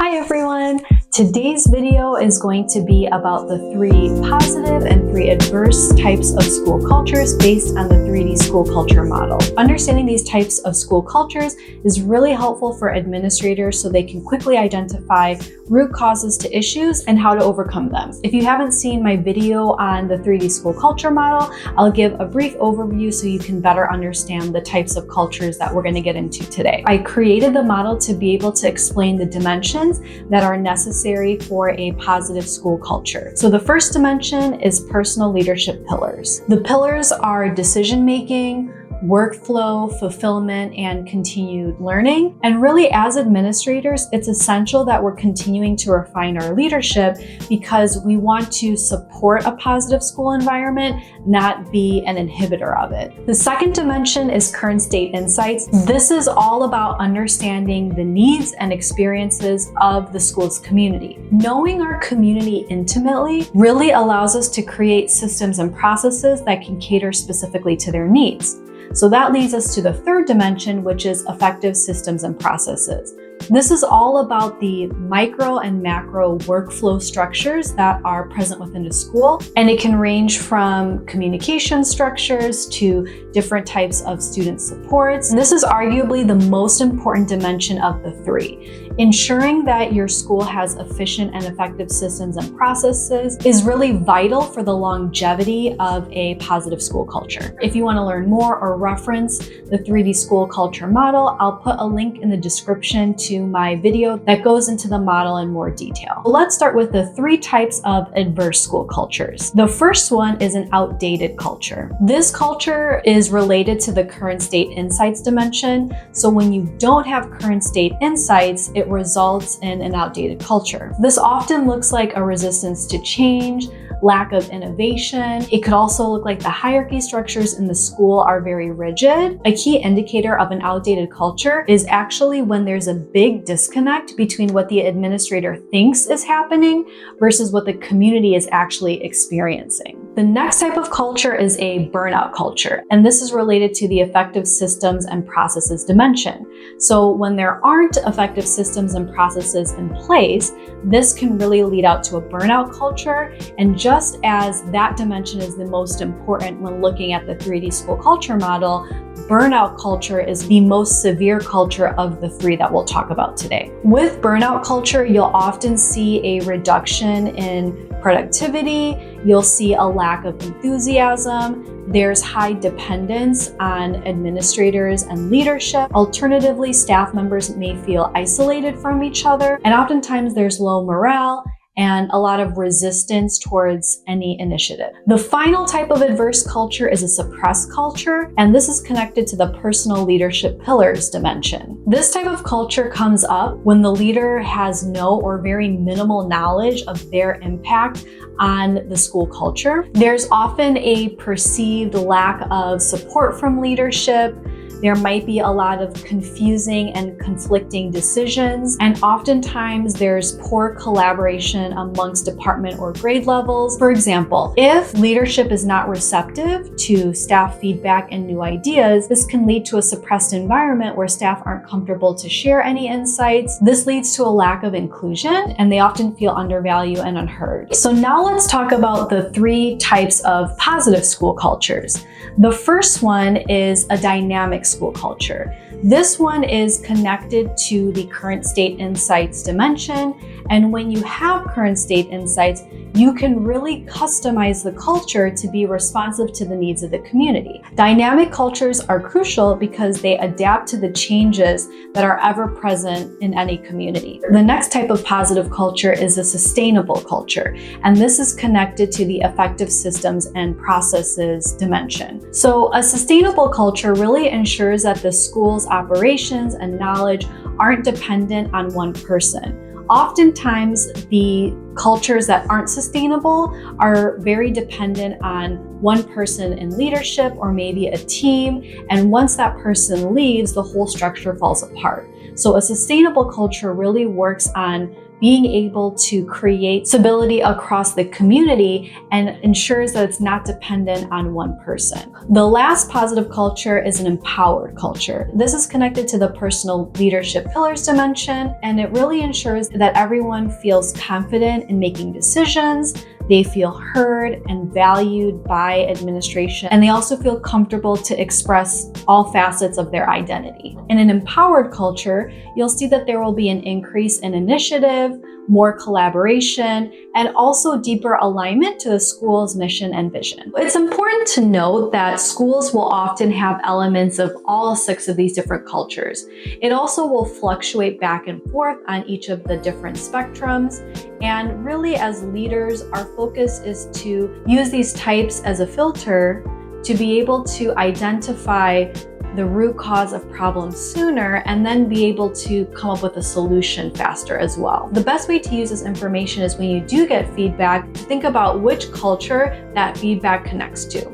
Hi everyone! Today's video is going to be about the 3 positive and 3 adverse types of school cultures based on the 3D school culture model. Understanding these types of school cultures is really helpful for administrators so they can quickly identify root causes to issues and how to overcome them. If you haven't seen my video on the 3D school culture model, I'll give a brief overview so you can better understand the types of cultures that we're going to get into today. I created the model to be able to explain the dimensions that are necessary for a positive school culture. So the first dimension is personal leadership pillars. The pillars are decision-making, workflow, fulfillment, and continued learning. And really, as administrators, it's essential that we're continuing to refine our leadership because we want to support a positive school environment, not be an inhibitor of it. The second dimension is current state insights. This is all about understanding the needs and experiences of the school's community. Knowing our community intimately really allows us to create systems and processes that can cater specifically to their needs. So that leads us to the third dimension, which is effective systems and processes. This is all about the micro and macro workflow structures that are present within a school, and it can range from communication structures to different types of student supports. And this is arguably the most important dimension of the 3. Ensuring that your school has efficient and effective systems and processes is really vital for the longevity of a positive school culture. If you want to learn more or reference the 3D school culture model, I'll put a link in the description to my video that goes into the model in more detail. Let's start with the 3 types of adverse school cultures. The first one is an outdated culture. This culture is related to the current state insights dimension. So when you don't have current state insights, it results in an outdated culture. This often looks like a resistance to change, lack of innovation. It could also look like the hierarchy structures in the school are very rigid. A key indicator of an outdated culture is actually when there's a big disconnect between what the administrator thinks is happening versus what the community is actually experiencing. The next type of culture is a burnout culture, and this is related to the effective systems and processes dimension. So when there aren't effective systems and processes in place, this can really lead out to a burnout culture. And just as that dimension is the most important when looking at the 3D school culture model, burnout culture is the most severe culture of the 3 that we'll talk about today. With burnout culture, you'll often see a reduction in productivity, you'll see a lack of enthusiasm, there's high dependence on administrators and leadership. Alternatively, staff members may feel isolated from each other, and oftentimes there's low morale and a lot of resistance towards any initiative. The final type of adverse culture is a suppressed culture, and this is connected to the personal leadership pillars dimension. This type of culture comes up when the leader has no or very minimal knowledge of their impact on the school culture. There's often a perceived lack of support from leadership. There might be a lot of confusing and conflicting decisions, and oftentimes there's poor collaboration amongst department or grade levels. For example, if leadership is not receptive to staff feedback and new ideas, this can lead to a suppressed environment where staff aren't comfortable to share any insights. This leads to a lack of inclusion, and they often feel undervalued and unheard. So now let's talk about the 3 types of positive school cultures. The first one is a dynamic school culture. This one is connected to the current state insights dimension. And when you have current state insights, you can really customize the culture to be responsive to the needs of the community. Dynamic cultures are crucial because they adapt to the changes that are ever present in any community. The next type of positive culture is a sustainable culture, and this is connected to the effective systems and processes dimension. So a sustainable culture really ensures that the school's operations and knowledge aren't dependent on one person. Oftentimes, the cultures that aren't sustainable are very dependent on one person in leadership or maybe a team, and once that person leaves, the whole structure falls apart. So a sustainable culture really works on being able to create stability across the community and ensures that it's not dependent on one person. The last positive culture is an empowered culture. This is connected to the personal leadership pillars dimension, and it really ensures that everyone feels confident in making decisions. They feel heard and valued by administration, and they also feel comfortable to express all facets of their identity. In an empowered culture, you'll see that there will be an increase in initiative, more collaboration, and also deeper alignment to the school's mission and vision. It's important to note that schools will often have elements of all 6 of these different cultures. It also will fluctuate back and forth on each of the different spectrums. And really, as leaders, our focus is to use these types as a filter to be able to identify the root cause of problems sooner and then be able to come up with a solution faster as well. The best way to use this information is when you do get feedback, think about which culture that feedback connects to.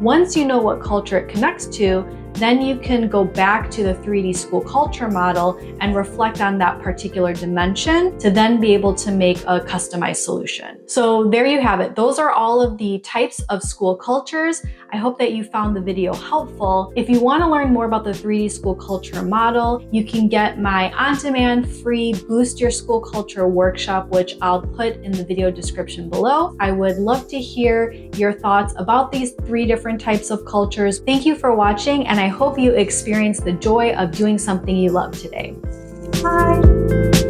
Once you know what culture it connects to, then you can go back to the 3D school culture model and reflect on that particular dimension to then be able to make a customized solution. So there you have it. Those are all of the types of school cultures. I hope that you found the video helpful. If you want to learn more about the 3D school culture model, you can get my on-demand free Boost Your School Culture workshop, which I'll put in the video description below. I would love to hear your thoughts about these 3 different types of cultures. Thank you for watching, and I hope you experience the joy of doing something you love today. Bye.